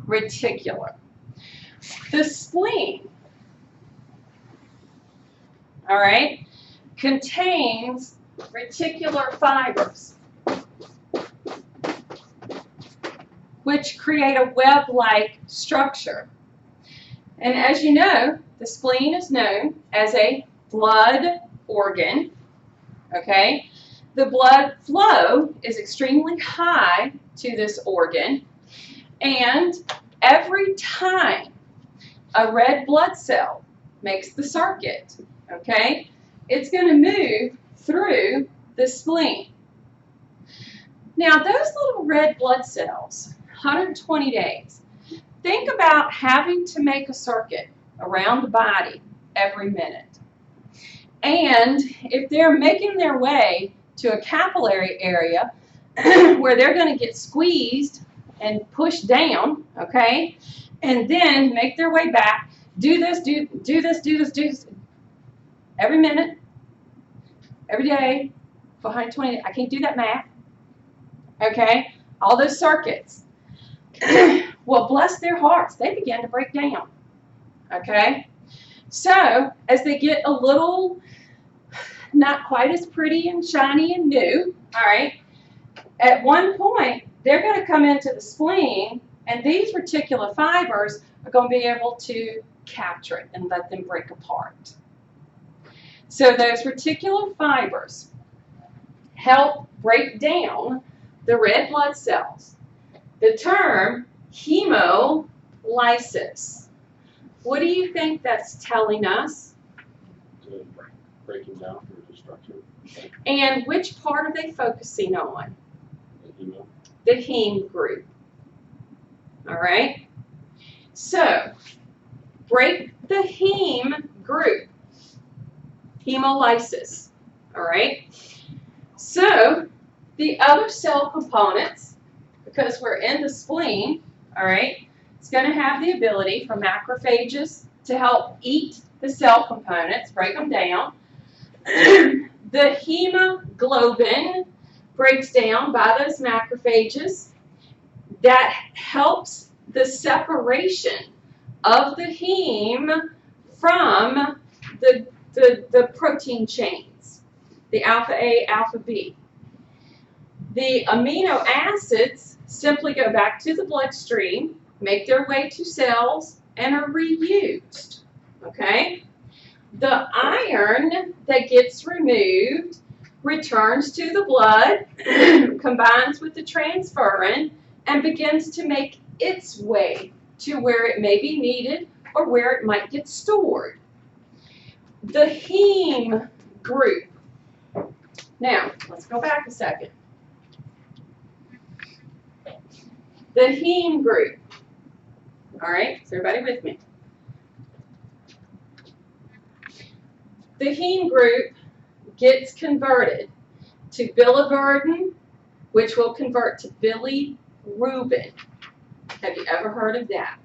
Reticular. The spleen, all right, contains reticular fibers, which create a web-like structure. And as you know, the spleen is known as a blood organ, okay? The blood flow is extremely high to this organ, and every time a red blood cell makes the circuit, okay, it's going to move through the spleen. Now, those little red blood cells, 120 days, think about having to make a circuit around the body every minute. And if they're making their way to a capillary area where they're going to get squeezed and pushed down, okay, and then make their way back, do this, do this, every minute, every day, for 120, I can't do that math, okay, all those circuits. Well, bless their hearts, they begin to break down, okay? So, as they get a little not quite as pretty and shiny and new, all right, at one point, they're going to come into the spleen, and these reticular fibers are going to be able to capture it and let them break apart. So those reticular fibers help break down the red blood cells. The term hemolysis, what do you think that's telling us? Breaking down through the structure. And which part are they focusing on? Hemo. The heme group. All right? So, break the heme group. Hemolysis. All right? So, the other cell components, because we're in the spleen, all right, it's going to have the ability for macrophages to help eat the cell components, break them down. The hemoglobin breaks down by those macrophages. That helps the separation of the heme from the protein chains, the alpha A, alpha B. The amino acids simply go back to the bloodstream, make their way to cells, and are reused, okay? The iron that gets removed returns to the blood, combines with the transferrin, and begins to make its way to where it may be needed or where it might get stored. The heme group. Now, let's go back a second. The heme group. All right, is everybody with me? The heme group gets converted to biliverdin, which will convert to bilirubin. Have you ever heard of that?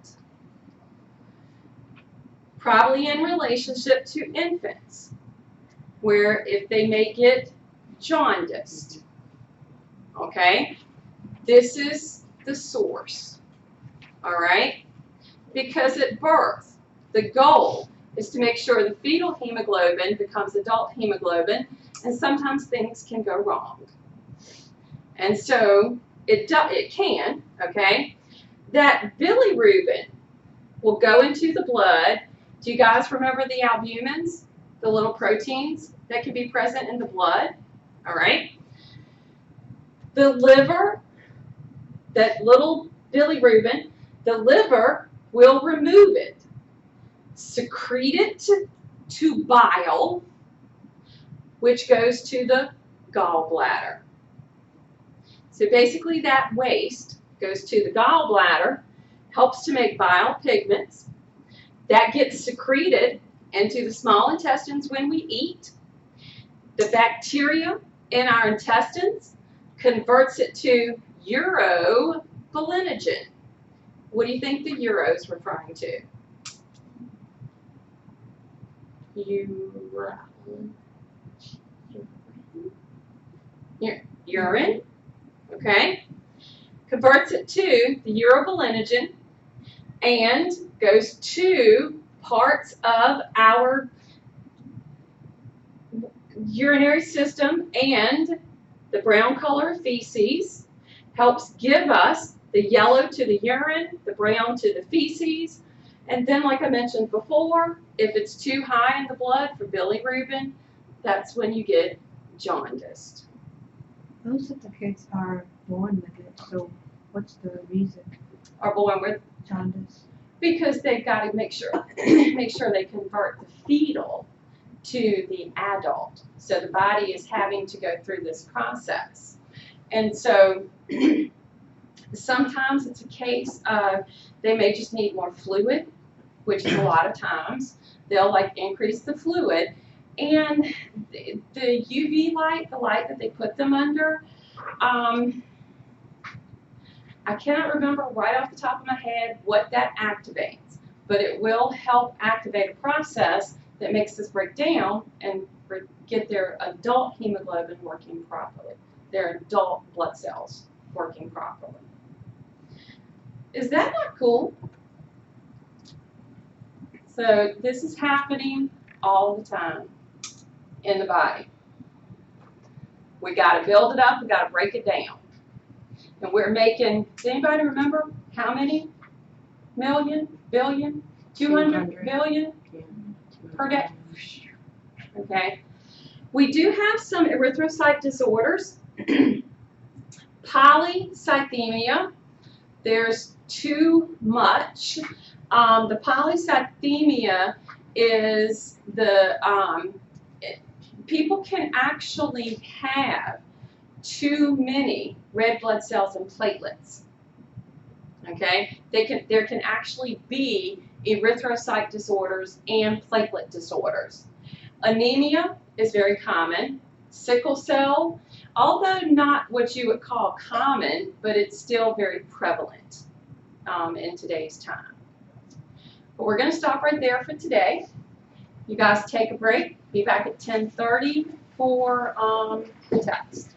Probably in relationship to infants, where if they may get jaundiced, okay? This is the source, all right? Because at birth, the goal is to make sure the fetal hemoglobin becomes adult hemoglobin, and sometimes things can go wrong. And so it can, okay? That bilirubin will go into the blood. Do you guys remember the albumins, the little proteins that can be present in the blood? All right? The liver, that little bilirubin, the liver will remove it, secrete it to bile, which goes to the gallbladder. So basically that waste goes to the gallbladder, helps to make bile pigments. That gets secreted into the small intestines when we eat. The bacteria in our intestines converts it to urobilinogen. What do you think the uro is referring to? Urine, okay? converts it to the urobilinogen, and goes to parts of our urinary system, and the brown color of feces helps give us the yellow to the urine, the brown to the feces, and then like I mentioned before, if it's too high in the blood for bilirubin, that's when you get jaundiced. Most of the kids are born with it, so what's the reason? Are born with Jaundice. because they've got to make sure they convert the fetal to the adult. So the body is having to go through this process. And so sometimes it's a case of they may just need more fluid, which is a lot of times. They'll like increase the fluid. And the UV light, the light that they put them under, I cannot remember right off the top of my head what that activates, but it will help activate a process that makes this break down and get their adult hemoglobin working properly, their adult blood cells working properly. Is that not cool? So this is happening all the time in the body. We got to build it up, we got to break it down. And we're making, does anybody remember how many million, billion, 200 billion per day? Okay. We do have some erythrocyte disorders. Polycythemia, there's too much. The polycythemia is people can actually have too many red blood cells and platelets. Okay, there can actually be erythrocyte disorders and platelet disorders. Anemia is very common. Sickle cell, although not what you would call common, but it's still very prevalent in today's time. But we're going to stop right there for today. You guys take a break. Be back at 10:30 for the text.